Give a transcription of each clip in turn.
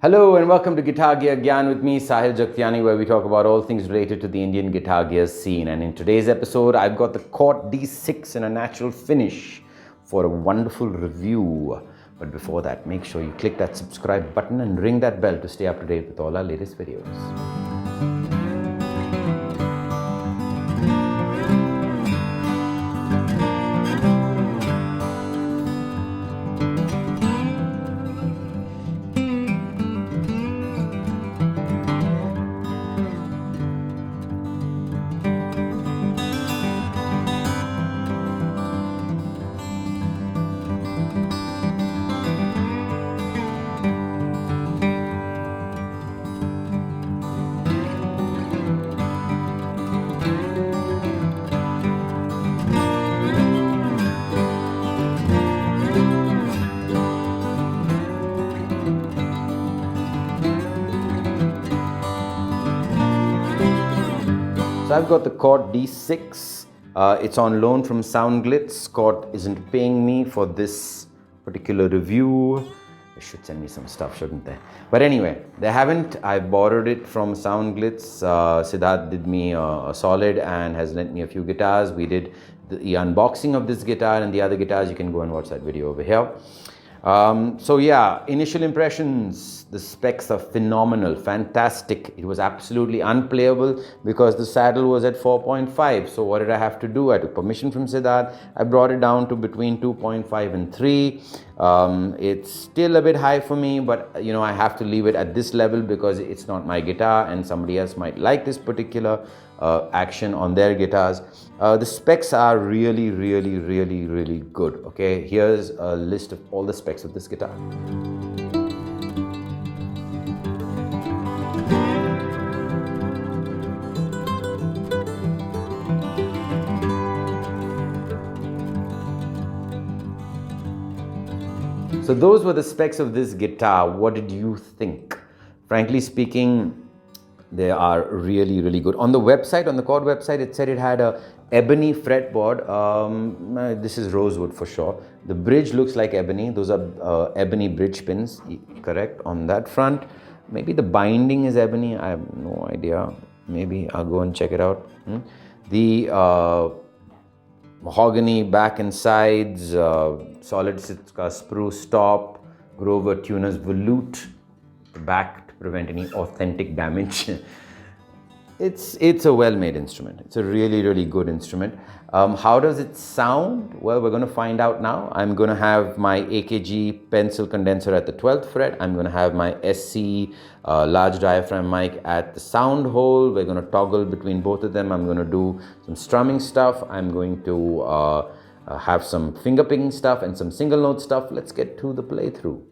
Hello and welcome to Guitar Gear Gyan with me, Sahil Jagtiani, where we talk about all things related to the Indian guitar gear scene. And in today's episode, I've got the Cort D6 in a natural finish for a wonderful review. But before that, make sure you click that subscribe button and ring that bell to stay up to date with all our latest videos. So I've got the Cort D6. It's on loan from Soundglitz. Cort isn't paying me for this particular review. They should send me some stuff, shouldn't they? But anyway, they haven't. I borrowed it from Soundglitz. Siddharth did me a solid and has lent me a few guitars. We did the unboxing of this guitar and the other guitars. You can go and watch that video over here. So yeah, initial impressions, the specs are phenomenal, fantastic. It was absolutely unplayable because the saddle was at 4.5. So what did I have to do? I took permission from Siddharth. I brought it down to between 2.5 and 3. It's still a bit high for me, but you know, I have to leave it at this level because it's not my guitar and somebody else might like this particular action on their guitars. The specs are really good. Okay, here's a list of all the specs of this guitar. So those were the specs of this guitar. What did you think? Frankly speaking, they are really good. On the website, on the Cort website, it said it had a ebony fretboard. This is rosewood for sure. The bridge looks like ebony. Those are ebony bridge pins, correct, on that front. Maybe the binding is ebony. I have no idea. Maybe I'll go and check it out. The mahogany back and sides, solid Sitka spruce top, Grover tuner's volute, back to prevent any authentic damage. It's a well-made instrument. It's a really good instrument. How does it sound? Well, we're going to find out now. I'm going to have my AKG pencil condenser at the 12th fret. I'm going to have my SC large diaphragm mic at the sound hole. We're going to toggle between both of them. I'm going to do some strumming stuff. I'm going to have some finger picking stuff and some single note stuff. Let's get to the playthrough.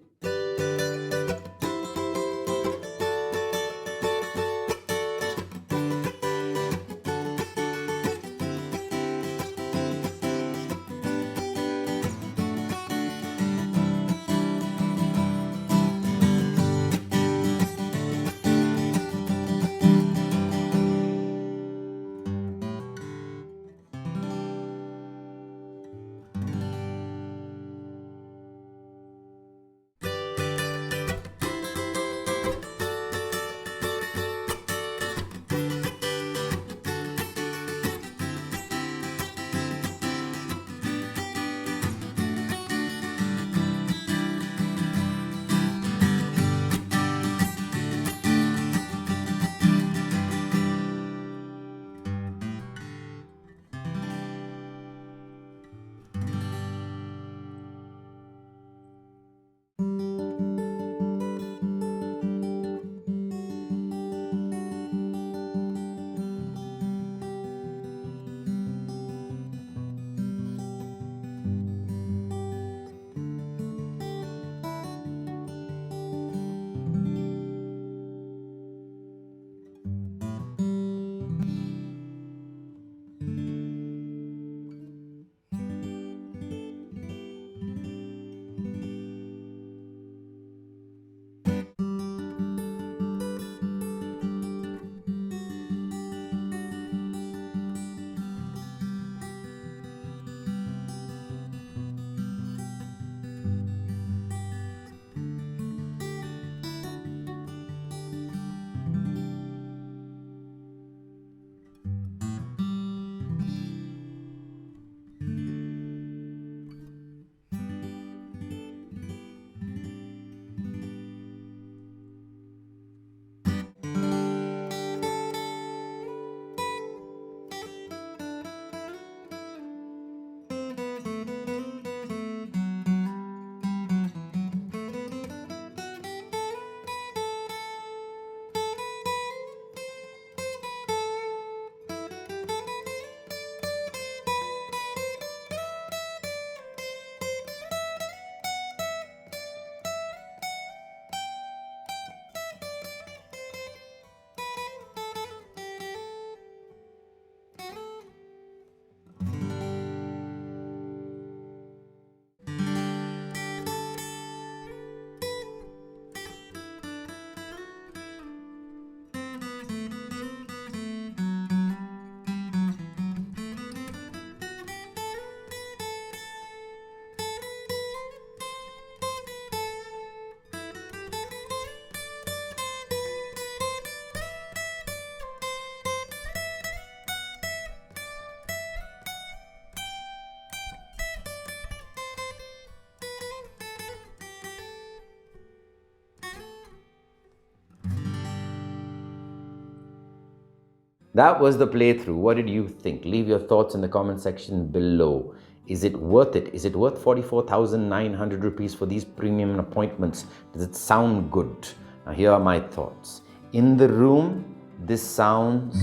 that was the playthrough. What did you think? Leave your thoughts in the comment section below. Is it worth it? Is it worth 44,900 rupees for these premium appointments? Does it sound good? Now here are my thoughts. In the room, this sounds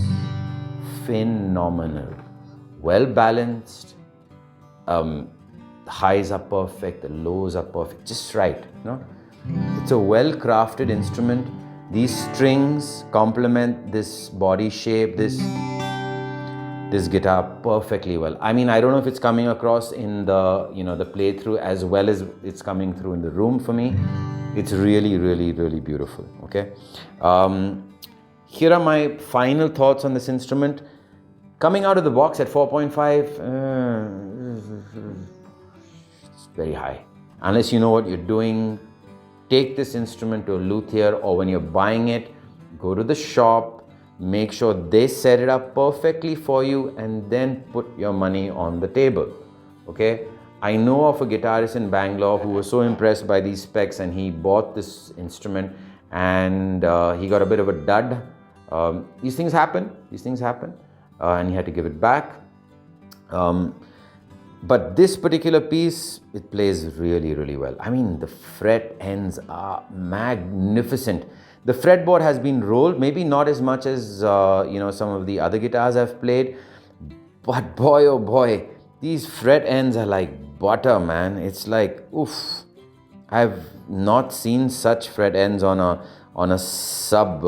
phenomenal. Well balanced. The highs are perfect, the lows are perfect, just right, you know. It's a well-crafted instrument. These strings complement this body shape, this guitar perfectly well. I mean, I don't know if it's coming across in the, you know, the playthrough as well as it's coming through in the room for me. It's really, really, really beautiful, okay? Here are my final thoughts on this instrument. Coming out of the box at 4.5, it's very high. Unless you know what you're doing, take this instrument to a luthier, or when you're buying it, go to the shop, make sure they set it up perfectly for you, and then put your money on the table, okay? I know of a guitarist in Bangalore who was so impressed by these specs, and he bought this instrument, and he got a bit of a dud. These things happen, and he had to give it back. But this particular piece, it plays really, really well. I mean, the fret ends are magnificent. The fretboard has been rolled, maybe not as much as you know, some of the other guitars I've played, but boy oh boy, these fret ends are like butter, man. It's like, oof. I've not seen such fret ends on a sub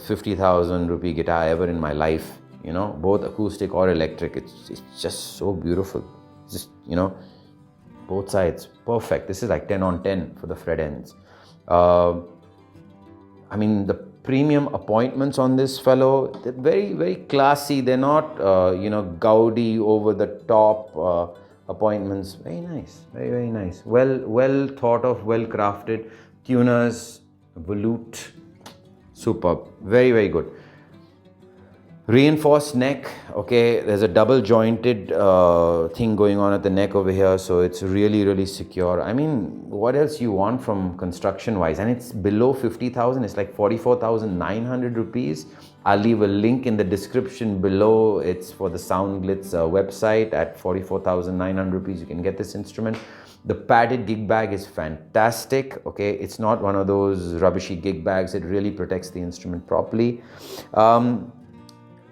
50,000 rupee guitar ever in my life. You know, both acoustic or electric. It's just so beautiful. Just, you know, both sides perfect. This is like 10 on 10 for the fret ends. I mean, the premium appointments on this fellow, they're very, very classy. They're not you know, gaudy, over the top appointments. Very nice, very, very nice. Well thought of, well crafted. Tuners, volute, superb. Very, very good. Reinforced neck, okay, there's a double jointed thing going on at the neck over here, so it's really, really secure. I mean, what else you want from construction wise? And it's below 50,000, it's like 44,900 rupees. I'll leave a link in the description below. It's for the Soundglitz website. At 44,900 rupees you can get this instrument. The padded gig bag is fantastic, okay, it's not one of those rubbishy gig bags. It really protects the instrument properly.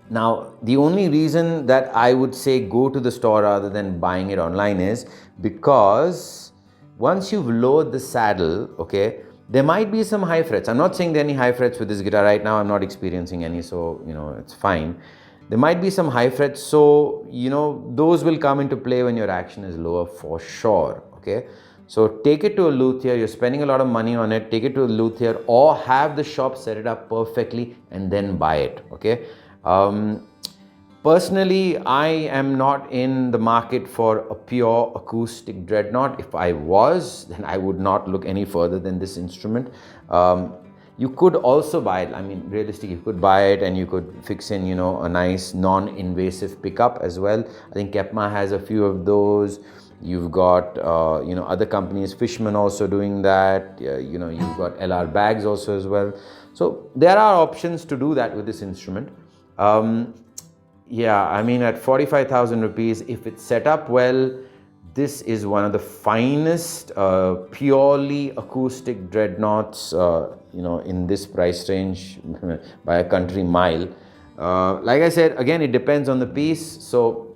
Now, the only reason that I would say go to the store rather than buying it online is because once you've lowered the saddle, okay, there might be some high frets. I'm not saying there are any high frets with this guitar right now. I'm not experiencing any, so, you know, it's fine. There might be some high frets, so, you know, those will come into play when your action is lower for sure, okay? So take it to a luthier. You're spending a lot of money on it. Take it to a luthier, or have the shop set it up perfectly and then buy it, okay? Personally, I am not in the market for a pure acoustic Dreadnought. If I was, then I would not look any further than this instrument. You could also buy it. I mean, realistically, you could buy it and you could fix in, you know, a nice non-invasive pickup as well. I think Kepma has a few of those. You've got, you know, other companies, Fishman also doing that. You know, you've got LR bags also as well. So there are options to do that with this instrument. Yeah, I mean, at 45,000 rupees, if it's set up well, this is one of the finest purely acoustic Dreadnoughts, you know, in this price range by a country mile. Like I said, again, it depends on the piece. So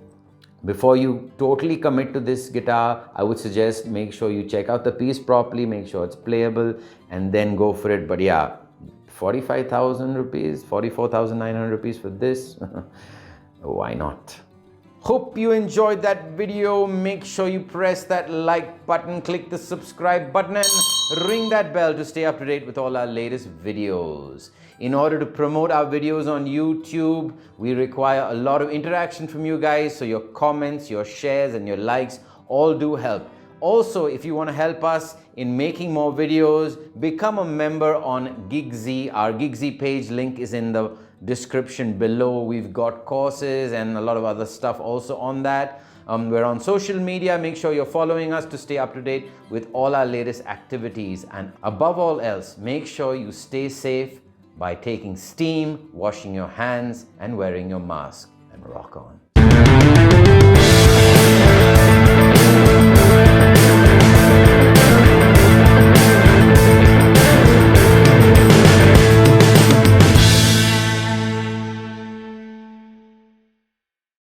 before you totally commit to this guitar, I would suggest make sure you check out the piece properly, make sure it's playable, and then go for it. But yeah, 45,000 rupees, 44,900 rupees for this, why not? Hope you enjoyed that video. Make sure you press that like button, click the subscribe button, and ring that bell to stay up to date with all our latest videos. In order to promote our videos on YouTube, we require a lot of interaction from you guys, so your comments, your shares, and your likes all do help. Also, if you want to help us in making more videos, become a member on GigZ. Our GigZ page link is in the description below. We've got courses and a lot of other stuff also on that. We're on social media. Make sure you're following us to stay up to date with all our latest activities. And above all else, make sure you stay safe, by taking steam, washing your hands, and wearing your mask. And rock on.